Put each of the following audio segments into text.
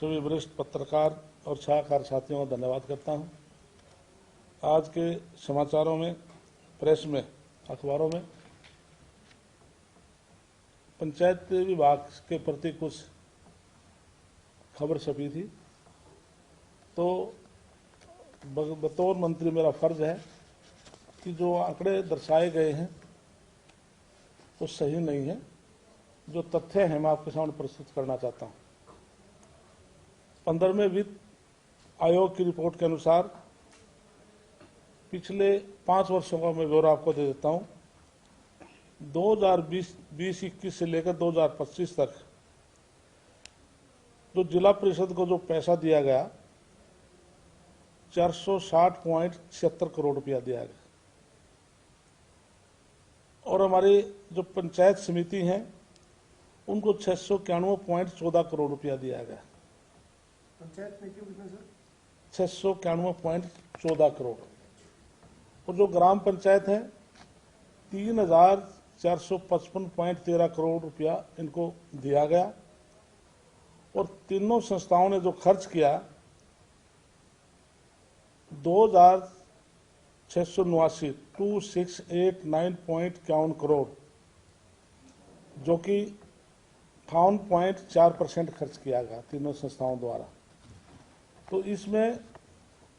सभी वरिष्ठ पत्रकार और छायाकार साथियों को धन्यवाद करता हूं। आज के समाचारों में, प्रेस में, अखबारों में पंचायत विभाग के प्रति कुछ खबर छपी थी, तो बतौर मंत्री मेरा फर्ज है कि जो आंकड़े दर्शाए गए हैं वो सही नहीं है। जो तथ्य हैं मैं आपके सामने प्रस्तुत करना चाहता हूं। 15वें वित्त आयोग की रिपोर्ट के अनुसार पिछले 5 वर्षों का मैं ब्यौरा आपको दे देता हूं। 2020-21 से लेकर 2025 तक जो जिला परिषद को जो पैसा दिया गया 460.76 करोड़ रुपया दिया गया, और हमारी जो पंचायत समिति हैं उनको 691.14 करोड़ रुपया दिया गया। पंचायत में क्यों कितना सर? 691.14 करोड़। और जो ग्राम पंचायत है 3,455.13 करोड़ रुपया इनको दिया गया। और तीनों संस्थाओं ने जो खर्च किया 2,689.268.51 करोड़, जो कि 58.4% खर्च किया गया तीनों संस्थाओं द्वारा। तो इसमें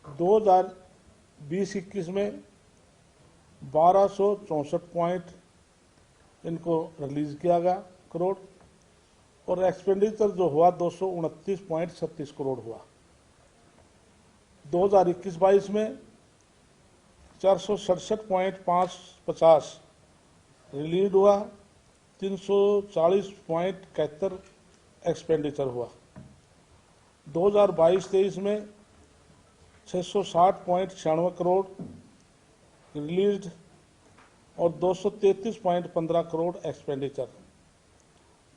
2020-21 में 1264 पॉइंट इनको रिलीज किया गया करोड़, और एक्सपेंडिचर जो हुआ 229.36 करोड़ हुआ। 2021-22 में 467.550 रिलीज हुआ, 340.71 एक्सपेंडिचर हुआ। 2022-23 में 660.96 करोड़ रिलीज और 233.15 करोड़ एक्सपेंडिचर।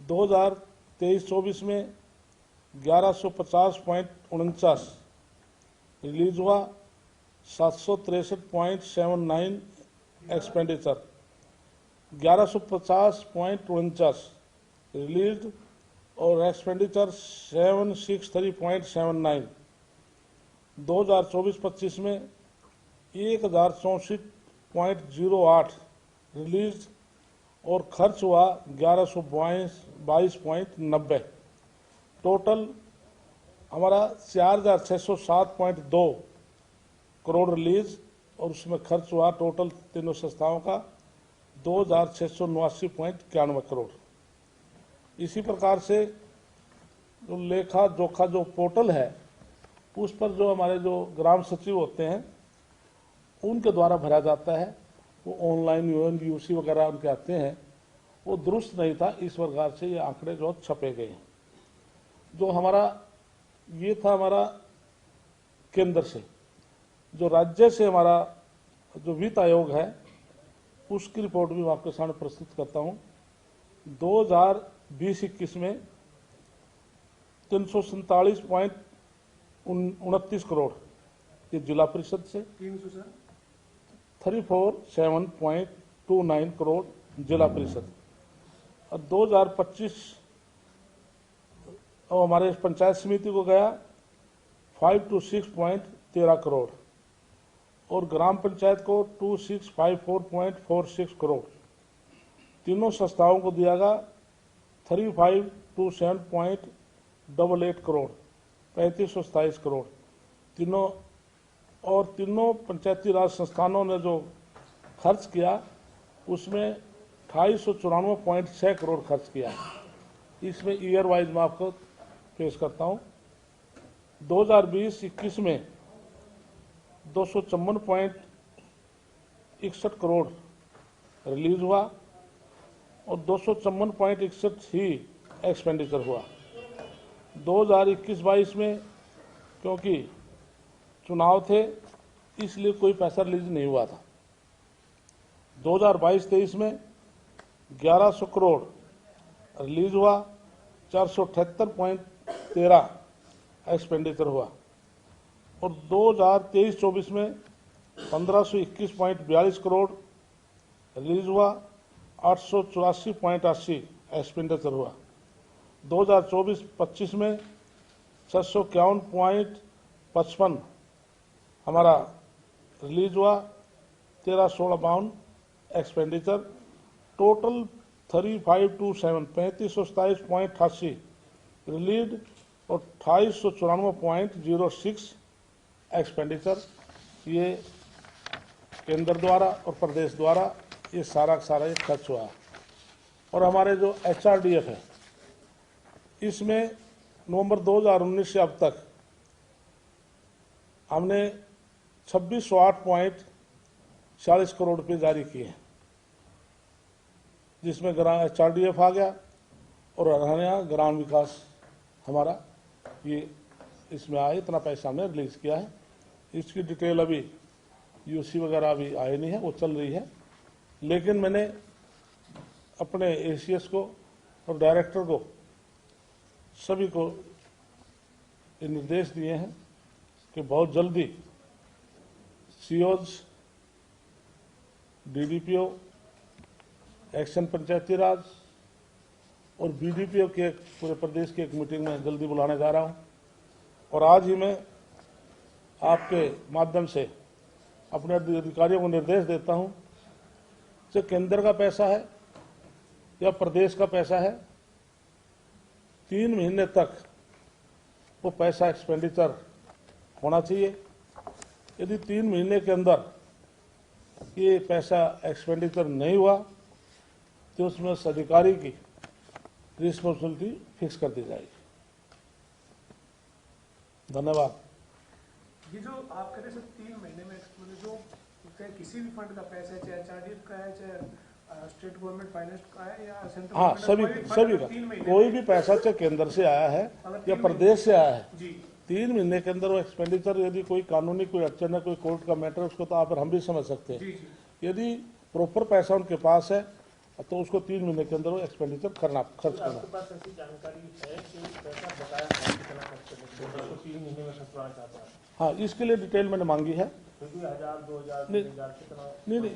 2023-24 में 1150.49 रिलीज हुआ, 763.79 एक्सपेंडिचर, 1150.49 रिलीज और एक्सपेंडिचर 763.79। 2024-25 में 1064.08 रिलीज और खर्च हुआ 1122.90। टोटल हमारा 4,607.2 करोड़ रिलीज और उसमें खर्च हुआ टोटल तीनों संस्थाओं का 2,689.91 करोड़। इसी प्रकार से जो लेखा जोखा जो पोर्टल है उस पर जो हमारे जो ग्राम सचिव होते हैं उनके द्वारा भरा जाता है, वो ऑनलाइन यूसी वगैरह उनके आते हैं, वो दुरुस्त नहीं था। इस प्रकार से ये आंकड़े जो छपे गए हैं। जो हमारा ये था हमारा केंद्र से, जो राज्य से हमारा जो वित्त आयोग है उसकी रिपोर्ट भी मैं आपके सामने प्रस्तुत करता हूं। 2020-21 में 347.29 करोड़ ये जिला परिषद से, 347.29 करोड़ जिला परिषद, और 2025 और हमारे पंचायत समिति को गया 526.13 करोड़, और ग्राम पंचायत को 2654.46 करोड़। तीनों संस्थाओं को दिया गया 3527.88 करोड़, 3527 करोड़ तीनों। और तीनों पंचायती राज संस्थानों ने जो खर्च किया उसमें 2894.6 करोड़ खर्च किया। इसमें ईयर वाइज मैं आपको पेश करता हूं। 2020-21 में 254.61 करोड़ रिलीज हुआ और 254.61 ही एक्सपेंडिचर हुआ। 2021-22 में क्योंकि चुनाव थे इसलिए कोई पैसा रिलीज नहीं हुआ था। 2022-23 में 1100 करोड़ रिलीज हुआ, 478.13 एक्सपेंडिचर हुआ, और 2023-24 में 1521.42 करोड़ रिलीज हुआ, 884.80 एक्सपेंडिचर हुआ। 2024-25 में 751.55 हमारा रिलीज हुआ, 1316 एक्सपेंडिचर, टोटल 3527 रिलीज और 2894.06 एक्सपेंडिचर। ये केंद्र द्वारा और प्रदेश द्वारा ये सारा का सारा ये खर्च हुआ। और हमारे जो HRDF है, इसमें नवंबर 2019 से अब तक हमने 2608.40 करोड़ रुपये जारी किए हैं, जिसमें HRDF आ गया और हरियाणा ग्राम विकास हमारा ये इसमें आए, इतना पैसा हमने रिलीज किया है। इसकी डिटेल अभी UC वगैरह अभी आए नहीं है, वो चल रही है। लेकिन मैंने अपने ACS को और डायरेक्टर को सभी को ये निर्देश दिए हैं कि बहुत जल्दी COs, DDPO, एक्शन पंचायती राज और BDPO के पूरे प्रदेश की एक मीटिंग में जल्दी बुलाने जा रहा हूं। और आज ही मैं आपके माध्यम से अपने अधिकारियों को निर्देश देता हूं कि केंद्र का पैसा है या प्रदेश का पैसा है, 3 महीने तक वो पैसा एक्सपेंडिचर होना चाहिए। यदि 3 महीने के अंदर ये पैसा एक्सपेंडिचर नहीं हुआ तो उसमें उस अधिकारी की रिस्पॉन्सिबिलिटी फिक्स कर दी जाएगी। धन्यवाद। ये जो आप कह रहे हैं 3 महीने में जो चाहे किसी भी फंड का पैसा है, चाहे HRDF का है, चाहे स्टेट गवर्नमेंट फाइनेंस का है या सेंट्रल, हाँ, सभी का कोई भी पैसा चाहे केंद्र से आया है या प्रदेश से आया है, 3 महीने के अंदर वो एक्सपेंडिचर, यदि कोई कानूनी कोई अड़चन है, कोई कोर्ट का मैटर, उसको तो आप हम भी समझ सकते हैं। यदि प्रॉपर पैसा उनके पास है तो उसको 3 महीने के अंदर वो एक्सपेंडिचर खर्च करना। आपके पास ऐसी जानकारी है कि पैसा बकाया है, कितना खर्च करने को 3 महीने में खर्चवाना चाहता है? हाँ, इसके लिए डिटेल मैंने मांगी है। 1000, 2000, 3000 कितना? नहीं,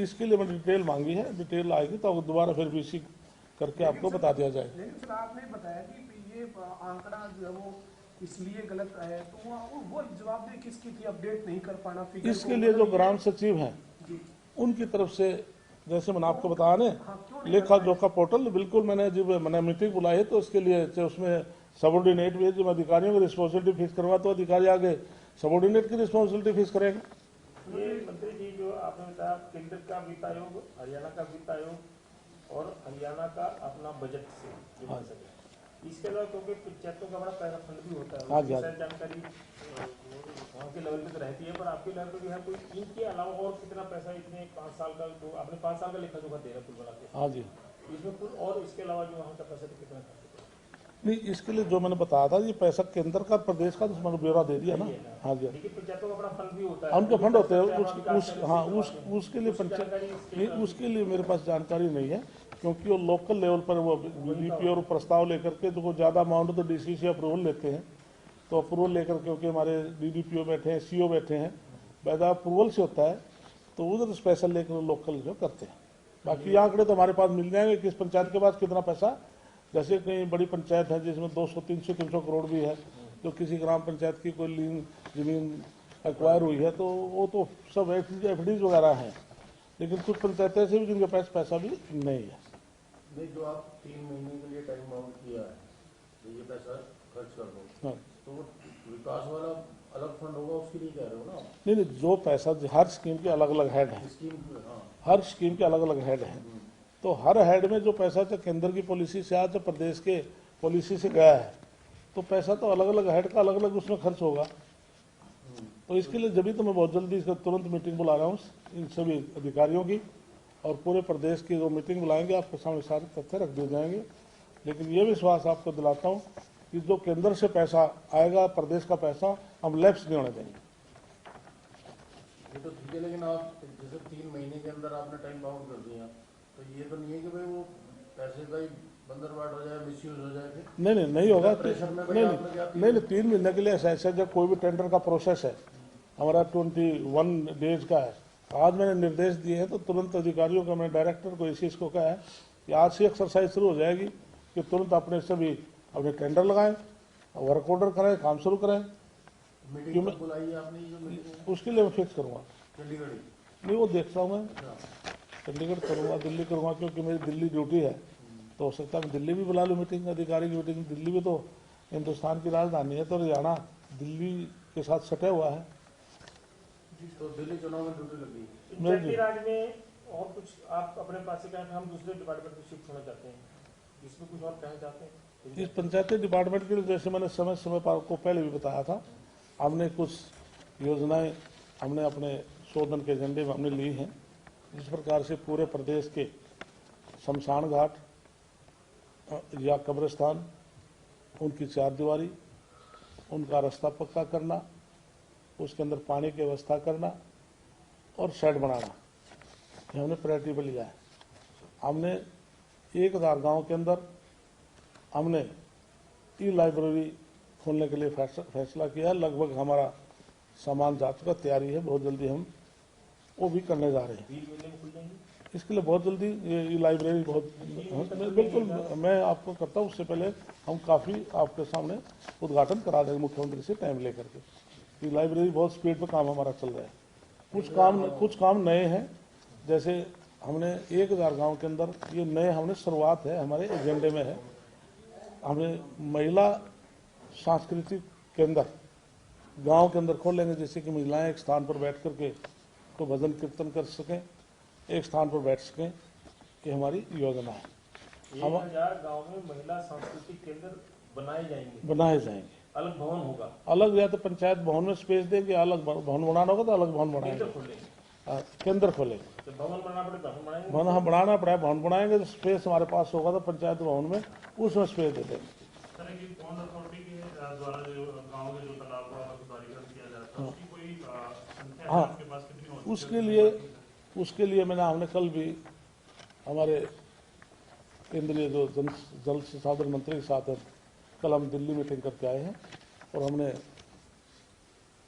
इसके लिए मैंने डिटेल मांगी है। डिटेल आएगी तो दोबारा फिर BC करके आपको बता दिया जाएगा। लेकिन सर आपने बताया कि ये आंकड़ा जो है वो इसलिए गलत है, तो वो जवाबदेही किसकी थी? अपडेट नहीं कर पाना फिगर इसके लिए जो ग्राम सचिव हैं उनकी तरफ से, जैसे मैंने आपको बताया ना, लेखा जोखा पोर्टल, बिल्कुल मैंने जब मैंने मीटिंग बुलाई है तो उसके लिए उसमें सबॉर्डिनेट भी है। जब अधिकारियों की रिस्पॉन्सिबिलिटी फिक्स करवा तो अधिकारी आगे सबॉर्डिनेट की रिस्पॉन्सिबिलिटी फिक्स करेगा। ये मंत्री जी जो आपने बताया केंद्र का वित्त आयोग, हरियाणा का वित्त आयोग और हरियाणा का अपना बजट से जो बन सके, इसके अलावा क्योंकि पंचायतों का बड़ा पैसा फंड भी होता है, जानकारी वहाँ के लेवल पे तो रहती है, पर आपके लेवल पे भी है कोई इनके अलावा और कितना पैसा इतने 5 साल का, जो आपने 5 साल का लेखा जोखा दे रहा कुल बना के? हाँ जी, इसमें कुल और इसके अलावा जो वहाँ का पैसा तो कितना खर्च? नहीं, इसके लिए जो मैंने बताया था ये पैसा केंद्र का प्रदेश का तो ब्यौरा दे दिया ना। हाँ जी, लेकिन पंचायतों का अपना फंड भी होता है, उनके फंड होते हैं उसके लिए नहीं, उसके लिए मेरे पास जानकारी नहीं है, क्योंकि वो लोकल लेवल पर वो BDPO और प्रस्ताव लेकर के जो ज़्यादा अमाउंट तो DC से अप्रूवल लेते हैं, तो अप्रूवल लेकर, क्योंकि हमारे DDPO बैठे हैं, CO बैठे हैं, वैदा अप्रूवल से होता है, तो उधर स्पेशल लेकर लोकल जो करते हैं। बाकी आंकड़े तो हमारे पास मिल जाएंगे किस पंचायत के पास कितना पैसा। जैसे कई बड़ी पंचायत है जिसमें 200, 300, 300 करोड़ भी है, जो किसी ग्राम पंचायत की कोई लीन जमीन एक्वायर हुई है, तो वो तो सब FDs वगैरह हैं। लेकिन कुछ पंचायतें ऐसे भी जिनके पास पैसा भी नहीं है। नहीं, जो आप 3 महीने के लिए टाइम बाउंड किया है, तो ये पैसा खर्च कर दो, हाँ, तो विकास वाला अलग फंड होगा, उसके लिए कह रहे हो ना? नहीं, जो पैसा हर स्कीम के अलग अलग हेड हैं, हर स्कीम के अलग अलग हेड हैं, तो हर हेड में जो पैसा चाहे केंद्र की पॉलिसी से आया, चाहे प्रदेश के पॉलिसी से गया है, तो पैसा तो अलग अलग हेड का अलग अलग उसमें खर्च होगा। तो इसके लिए जब भी तो मैं बहुत जल्दी इसका तुरंत मीटिंग बुला रहा हूँ इन सभी अधिकारियों की, और पूरे प्रदेश की जो मीटिंग बुलाएंगे आपके सामने सारे तथ्य रख दिए जाएंगे। लेकिन ये विश्वास आपको दिलाता हूँ कि जो केंद्र से पैसा आएगा, प्रदेश का पैसा हम लैप्स नहीं होने देंगे। ये तो ठीक है, लेकिन आप जैसे 3 महीने के अंदर आपने टाइम बाउंड कर दिया, तो ये तो नहीं है कि भाई वो पैसे का ही बंदरबाट हो जाए, मिसयूज हो जाए। नहीं होगा। नहीं, 3 महीने के लिए ऐसा जब कोई भी टेंडर का प्रोसेस है, हमारा 21 डेज का है। आज मैंने निर्देश दिए हैं तो तुरंत अधिकारियों को, मैंने डायरेक्टर को इसी को कहा है कि आज से एक्सरसाइज शुरू हो जाएगी कि तुरंत अपने सभी अपने टेंडर लगाएं वर्क ऑर्डर कराएं, काम शुरू करें। मीटिंग क्यों कब बुलाई है आपने, ये जो मीटिंग है? उसके लिए मैं फिक्स करूँगा। चंडीगढ़ ही? नहीं, वो देखता हूँ मैं, अच्छा। चंडीगढ़ करूँगा, दिल्ली करूँगा, क्योंकि मेरी दिल्ली ड्यूटी है। तो हो सकता है मैं दिल्ली भी बुला लूँ मीटिंग, अधिकारी की मीटिंग। दिल्ली भी तो हिंदुस्तान की राजधानी है, तो हरियाणा दिल्ली के साथ सटा हुआ है। तो दिल्ली चुनाव में ड्यूटी लगी। पंचायती राज में और कुछ आप अपने पास से कहें, हम दूसरे डिपार्टमेंट में शिफ्ट होना चाहते हैं, इसमें कुछ और कहना चाहते हैं? इस पंचायती डिपार्टमेंट के लिए जैसे मैंने समय समय पर आपको पहले भी बताया था, हमने कुछ योजनाएं हमने अपने 100 दिन के एजेंडे में हमने ली हैं। जिस प्रकार से पूरे प्रदेश के शमशान घाट या कब्रिस्तान, उनकी चारदीवारी, उनका रास्ता पक्का करना, उसके अंदर पानी की व्यवस्था करना और शेड बनाना, ये हमने प्रायोरिटी पर लिया है। हमने 1000 गांव के अंदर हमने ई लाइब्रेरी खोलने के लिए फैसला किया है। लगभग हमारा सामान जा चुका, तैयारी है, बहुत जल्दी हम वो भी करने जा रहे हैं। 20 महीने में खुल जाएंगे? इसके लिए बहुत जल्दी ये ई लाइब्रेरी बहुत बिल्कुल मैं आपको करता हूँ, उससे पहले हम काफ़ी आपके सामने उद्घाटन करा देंगे मुख्यमंत्री से टाइम लेकर के। ई लाइब्रेरी बहुत स्पीड पर काम हमारा चल रहा है। कुछ काम नए हैं, जैसे हमने 1000 गांव के अंदर ये नए हमने शुरुआत है, हमारे एजेंडे में है। हमें महिला सांस्कृतिक केंद्र गांव के अंदर खोलेंगे, जैसे कि महिलाएं एक स्थान पर बैठ करके तो भजन कीर्तन कर सकें, एक स्थान पर बैठ सकें, ये हमारी योजना है। 1000 गाँव में महिला सांस्कृतिक केंद्र बनाए जाएंगे। अलग भवन होगा? अलग, या तो पंचायत भवन में स्पेस देंगे, अलग भवन बनाना होगा तो अलग भवन बनाएंगे, केंद्र खोलेंगे। तो भवन बनाना पड़ेगा, भवन बनाएंगे? भवन हम बनाना पड़ेगा, भवन बनाएंगे तो स्पेस हमारे पास होगा, तो पंचायत भवन में उसमें स्पेस दे देंगे। सर, एक कौन अथॉरिटी के द्वारा जो गाँव के जो तालाब का सुधारीकरण किया जाता है, उसकी कोई संख्या है आपके पास? कितनी होती है? उसके लिए हमने कल भी हमारे केंद्रीय जो जल संसाधन मंत्री के साथ कल हम दिल्ली मीटिंग करके आए हैं, और हमने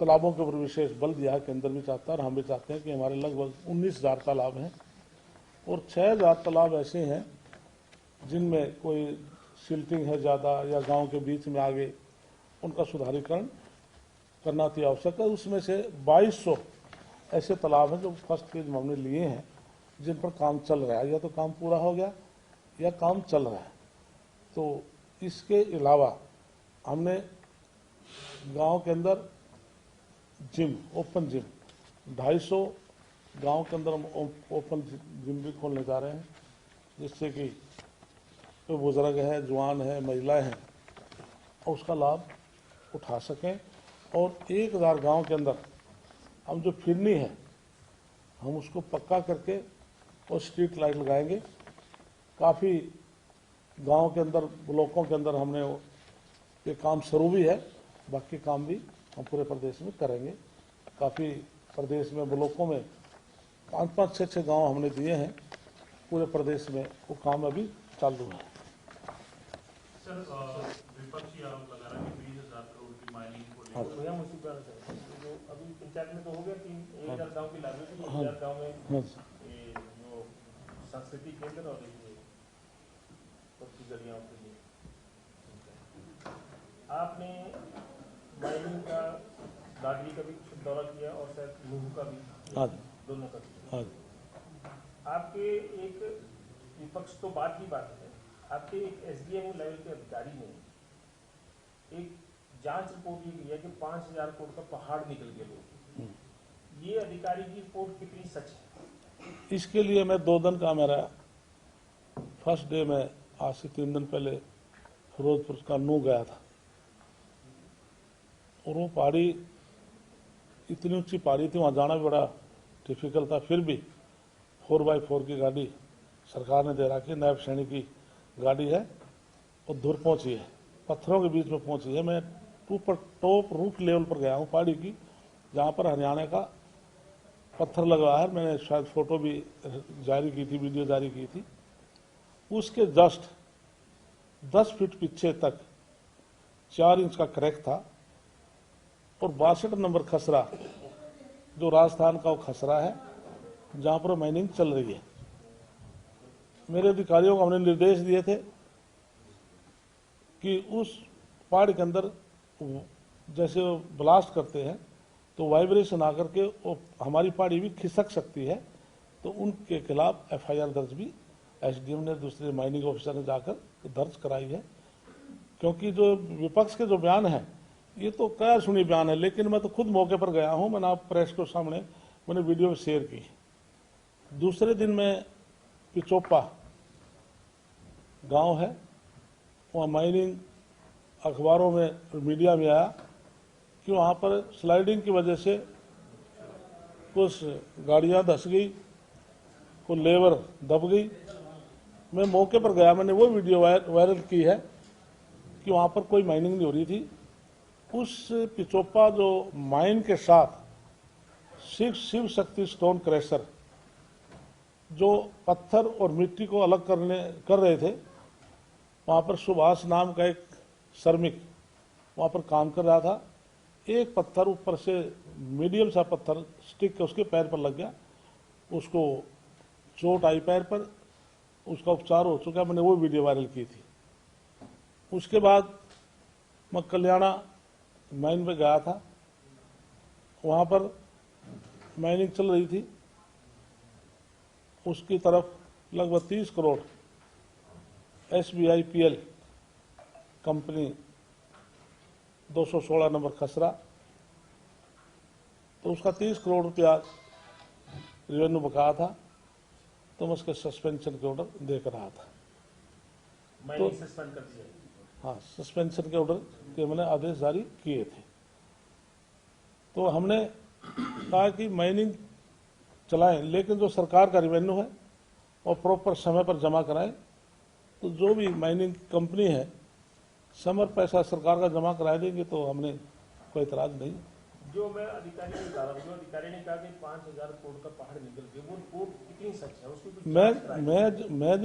तालाबों के ऊपर विशेष बल दिया है। केंद्र भी चाहता है और हम भी चाहते हैं कि हमारे लगभग 19,000 तालाब हैं, और 6,000 तालाब ऐसे हैं जिनमें कोई सिल्टिंग है ज़्यादा, या गांव के बीच में आगे उनका सुधारीकरण करना अति आवश्यक है। उसमें से 2200 ऐसे तालाब हैं जो फर्स्ट फेज में हमने लिए हैं, जिन पर काम चल रहा है, या तो काम पूरा हो गया या काम चल रहा है। तो इसके अलावा हमने गांव के अंदर जिम, ओपन जिम 250 गांव के अंदर हम ओपन जिम भी खोलने जा रहे हैं, जिससे कि कोई बुजुर्ग है, जवान है, महिलाएं हैं, और उसका लाभ उठा सकें। और 1000 गांव के अंदर हम जो फिरनी है हम उसको पक्का करके और स्ट्रीट लाइट लगाएंगे। काफ़ी गांव के अंदर, ब्लॉकों के अंदर हमने ये काम शुरू भी है, बाकी काम भी हम पूरे प्रदेश में करेंगे। काफ़ी प्रदेश में ब्लॉकों में 5-5, 6-6 गाँव हमने दिए हैं, पूरे प्रदेश में वो काम अभी चालू है। सर, विपक्षी आरोप लगा रहा है कि 20,000 करोड़ की माइनिंग को हाँ। लेकर भैया मुझे बात है, जो अभी पंचायत में तो हो गया कि 1000 गाँव की लाइब्रेरी, 1000 गाँव में हाँ। ये जो सांस्कृतिक केंद्र और ये पक्की गलियाँ के लिए आपने माइनिंग का, दादरी का भी कुछ दौरा किया और शायद लुहू का भी, हाँ दोनों का भी। हाँ। आपके एक विपक्ष तो बात की बात है, आपके एक SDM लेवल के अधिकारी ने एक जांच रिपोर्ट ये की है कि 5,000 करोड़ का पहाड़ निकल गया लोग। ये अधिकारी की रिपोर्ट कितनी सच है? इसके लिए मैं 2 दिन का मेरा फर्स्ट डे में आज से 3 दिन पहले फिरोजपुर का नू गया था, और वो पहाड़ी इतनी ऊंची पहाड़ी थी, वहाँ जाना भी बड़ा डिफिकल्ट था। फिर भी 4x4 की गाड़ी सरकार ने दे रखी, नायब श्रेणी की गाड़ी है, और दूर पहुंची है, पत्थरों के बीच में पहुंची है। मैं टॉप रूट लेवल पर गया हूँ पहाड़ी की, जहाँ पर हरियाणा का पत्थर लगा है। मैंने शायद फोटो भी जारी की थी, वीडियो जारी की थी। उसके जस्ट 10 फीट पीछे तक 4 इंच का क्रैक था, और 62 नंबर खसरा, जो राजस्थान का वो खसरा है जहाँ पर माइनिंग चल रही है। मेरे अधिकारियों को हमने निर्देश दिए थे कि उस पहाड़ के अंदर जैसे वो ब्लास्ट करते हैं तो वाइब्रेशन आकर के वो हमारी पहाड़ी भी खिसक सकती है, तो उनके खिलाफ एफआईआर दर्ज भी एसडीएम ने दूसरे माइनिंग ऑफिसर ने जाकर दर्ज कराई है। क्योंकि जो विपक्ष के जो बयान है ये तो क्या सुनी बयान है, लेकिन मैं तो खुद मौके पर गया हूं, मैंने आप प्रेस के सामने मैंने वीडियो शेयर की। दूसरे दिन में पिचोपा गांव है, वहाँ माइनिंग अखबारों में मीडिया में आया कि वहाँ पर स्लाइडिंग की वजह से कुछ गाड़ियाँ धंस गई, कुछ लेबर दब गई। मैं मौके पर गया, मैंने वो वीडियो वायरल की है कि वहाँ पर कोई माइनिंग नहीं हो रही थी। उस पिचोपा जो माइन के साथ शिव शक्ति स्टोन क्रैशर जो पत्थर और मिट्टी को अलग कर रहे थे, वहाँ पर सुभाष नाम का एक श्रमिक वहाँ पर काम कर रहा था। एक पत्थर ऊपर से मीडियम सा पत्थर स्टिक के उसके पैर पर लग गया, उसको चोट आई पैर पर, उसका उपचार हो चुका। मैंने वो वीडियो वायरल की थी। उसके बाद मैं कल्याणा माइन में गया था, वहाँ पर माइनिंग चल रही थी, उसकी तरफ लगभग 30 करोड़ SBIPL कंपनी 216 नंबर खसरा, तो उसका 30 करोड़ रुपया रेवेन्यू बकाया था, तो मैं उसके सस्पेंशन के ऑर्डर देकर रहा था। तो सस्पेंड कर दिया। हाँ, सस्पेंशन के ऑर्डर के मैंने आदेश जारी किए थे। तो हमने कहा कि माइनिंग चलाएं, लेकिन जो सरकार का रेवेन्यू है और प्रॉपर समय पर जमा कराएं। तो जो भी माइनिंग कंपनी है समय पर पैसा सरकार का जमा करा देंगे तो हमने कोई इतराज नहीं। जो मैं अधिकारी ने कहा, जो अधिकारी ने कहा कि 5000 करोड़ का पहाड़ निकल गया, वो रिपोर्ट कितनी सच है? उसकी कुछ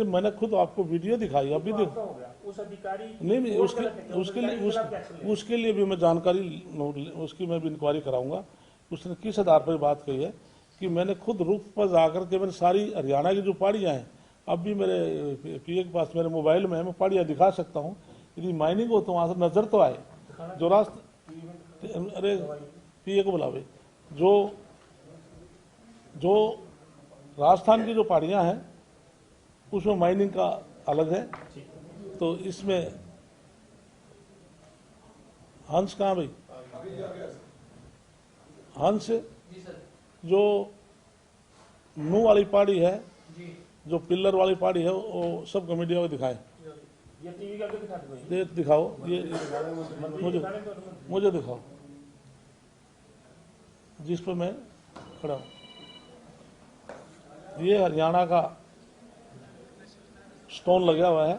मैंने खुद आपको वीडियो दिखाई, अभी देख हो गया उस अधिकारी नहीं उसके लिए भी मैं जानकारी उसकी मैं भी इंक्वायरी कराऊंगा। उसने किस आधार पर बात कही है कि मैंने खुद रुख पर जाकर के मैंने सारी हरियाणा की जो पहाड़ियाँ हैं, अब भी मेरे पीए के पास मेरे मोबाइल में है, मैं पहाड़ियाँ दिखा सकता हूँ। यदि माइनिंग हो तो वहाँ से नजर तो आए जो रास्ते, अरे पीए को बुलावे, जो राजस्थान की जो पहाड़ियाँ हैं उसमें माइनिंग का अलग है। तो इसमें हंस कहाँ भाई, हंस जो मुंह वाली पहाड़ी है, जो पिल्लर वाली पहाड़ी है, वो सब मीडिया को दिखाएं। ये टीवी का दिखाते दिखाओ, ये मुझे दिखाओ जिस पर मैं खड़ा हूं। ये हरियाणा का स्टोन लगा हुआ है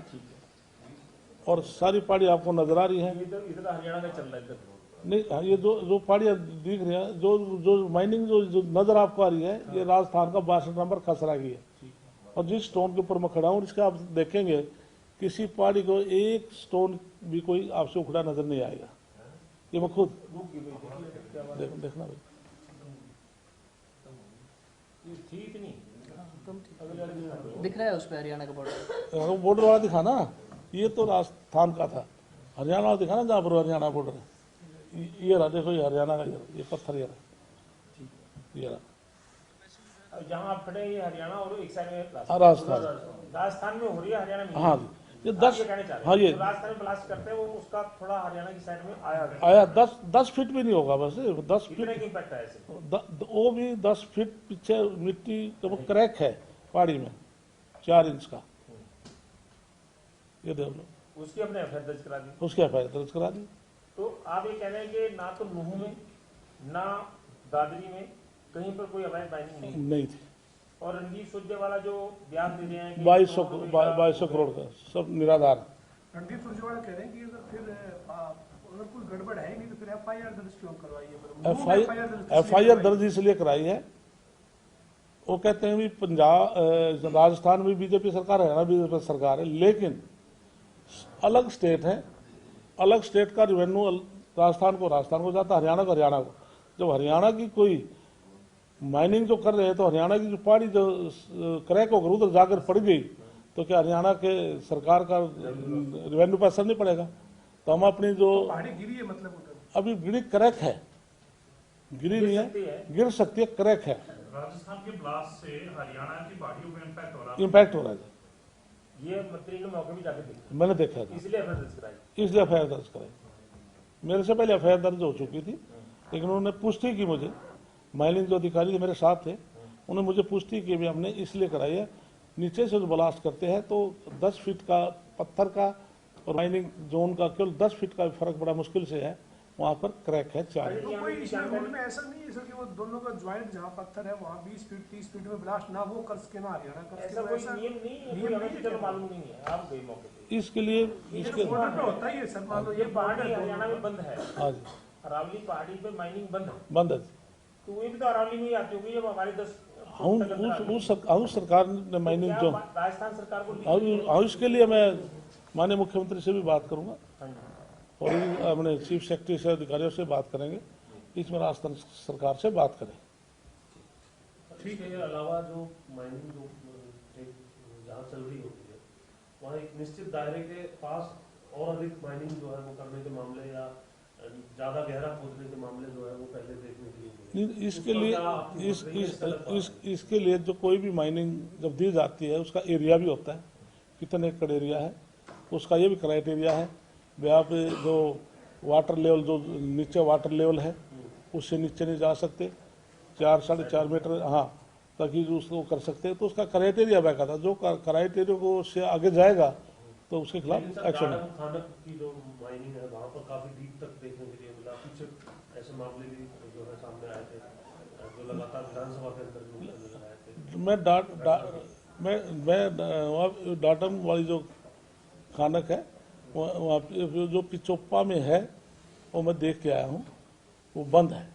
और सारी पहाड़ी आपको नजर आ रही है। इधर हरियाणा का चल रहा है इधर नहीं, ये जो पहाड़ियाँ दिख रही है, जो माइनिंग जो नजर आपको आ रही है, ये राजस्थान का 62 नंबर खसरा की है। और जिस स्टोन के ऊपर मैं खड़ा हूँ इसका आप देखेंगे किसी पहाड़ी को एक स्टोन भी कोई आपसे उखड़ा नजर नहीं आएगा। ये मैं खुद देखना भाई, ठीक नहीं दिख रहा है उस पे हरियाणा का बॉर्डर, बॉर्डर वाला दिखाना। ये तो राजस्थान का था, हरियाणा वाला दिखाना जहाँ पर हरियाणा बॉर्डर है। ये रहा, देखो ये हरियाणा का, ये पत्थर ये रहा। जहाँ आप खड़े हैं ये हरियाणा और एक साइड में राजस्थान में हो रही है, हरियाणा में। हाँ जी, ये 10, हाँ ये राजस्थान में ब्लास्ट करते हैं, वो उसका थोड़ा हरियाणा की साइड में आया 10 फीट भी नहीं होगा, बस 10 फीट इम्पैक्ट है ऐसे। वो भी 10 फीट पीछे मिट्टी का क्रैक है पहाड़ी में 4 इंच का। ये देख लो, उसकी अपने एफआईआर दर्ज करा दी। उसकी एफआईआर दर्ज करा दी। तो आप ये कह रहे हैं कि ना तो नूहू में ना दादरी में कहीं पर कोई अवैध माइनिंग नहीं थी। और रणदीप सुरजेवाला जो बयान दे रहे हैं कि 2200 करोड़ का सब निराधार। रणदीप सुरजेवाला कह रहे हैं कि फिर अगर कोई गड़बड़ है नहीं तो फिर एफआईआर दर्ज क्यों करवाई है? एफआईआर दर्ज इसलिए कराई है, वो कहते हैं भी पंजाब राजस्थान में बीजेपी सरकार है, हरियाणा बीजेपी सरकार है, लेकिन अलग स्टेट है, अलग स्टेट का रेवेन्यू राजस्थान को जाता है, हरियाणा को हरियाणा को। जब हरियाणा की कोई माइनिंग जो कर रहे हैं तो हरियाणा की जो पहाड़ी जो क्रैक होकर उधर जाकर पड़ गई तो क्या हरियाणा के सरकार का रेवेन्यू पर असर नहीं पड़ेगा? तो हम अपनी जो पहाड़ी गिरी है मतलब उधर। अभी गिरी क्रैक है, गिरी नहीं है, गिर सकती है, क्रैक है, राजस्थान के ब्लास्ट से हरियाणा की पहाड़ियों में इम्पैक्ट हो रहा है। इम्पैक्ट हो रहा है। ये मंत्री ने मौके भी जाके देखा, मैंने देखा था, इसलिए एफआईआर दर्ज कराई। इसलिए एफआईआर दर्ज कराई। मेरे से पहले एफआईआर दर्ज हो चुकी थी, लेकिन उन्होंने पुष्टि की मुझे, माइनिंग जो अधिकारी थे मेरे साथ थे, उन्होंने मुझे पुष्टि की भी हमने इसलिए कराई है, नीचे से जो ब्लास्ट करते हैं तो 10 फीट का पत्थर का और माइनिंग जोन का केवल 10 फीट का फर्क बड़ा मुश्किल से है, वहाँ पर क्रैक है 4। तो कोई इसमें रूल में ऐसा नहीं है सर कि वो दोनों का ज्वाइंट जहाँ पत्थर है वहाँ 20 फीट 30 फीट में ब्लास्ट ना वो कर सके ना हरियाणा कर ऐसा सके, कोई ऐसा नियम नहीं है, कोई हमें तो चलो मालूम नहीं है, आप गए मौके पे। इसके लिए ये इसके बॉर्डर पे होता ही है सर, मान लो ये पहाड़ी हरियाणा में बंद है, हाँ जी अरावली पहाड़ी पे माइनिंग बंद है, बंद है। तो ये भी तो अरावली में ही आती होगी जब हमारी 10 उस सरकार ने माइनिंग जो राजस्थान सरकार को और इसके लिए मैं माननीय मुख्यमंत्री से भी बात करूंगा हाँ जी। और अपने चीफ सेक्रेटरी से अधिकारियों से बात करेंगे, इसमें राजस्थान सरकार से बात करें। ठीक है, अलावा जो माइनिंग जो जहाँ चल रही होती है वहाँ एक निश्चित दायरे के पास और अधिक माइनिंग जो है वो करने के मामले या ज्यादा गहरा खोदने के मामले जो है वो पहले देखने के लिए मिले। इसके लिए जो कोई भी माइनिंग जब दी जाती है उसका एरिया भी होता है, कितने एकड़ एरिया है, उसका ये भी क्राइटेरिया है। यहाँ पे जो वाटर लेवल जो नीचे वाटर लेवल है उससे नीचे नहीं जा सकते, 4 साढ़े 4 मीटर, हाँ, ताकि उसको कर सकते हैं। तो उसका क्राइटेरिया बैठा था, जो क्राइटेरिया को से आगे जाएगा तो उसके खिलाफ एक्शन है। खानक की जो माइनिंग है वहाँ पर काफी डीप तक देखने के लिए मिला, पीछे ऐसे मामले भी जो है सामने आए थे जो लगातार विधानसभा के अंदर भी नजर आए थे। मैं डाटम वाली जो खानक है वहाँ पे जो पिचोप्पा में है वो मैं देख के आया हूँ, वो बंद है।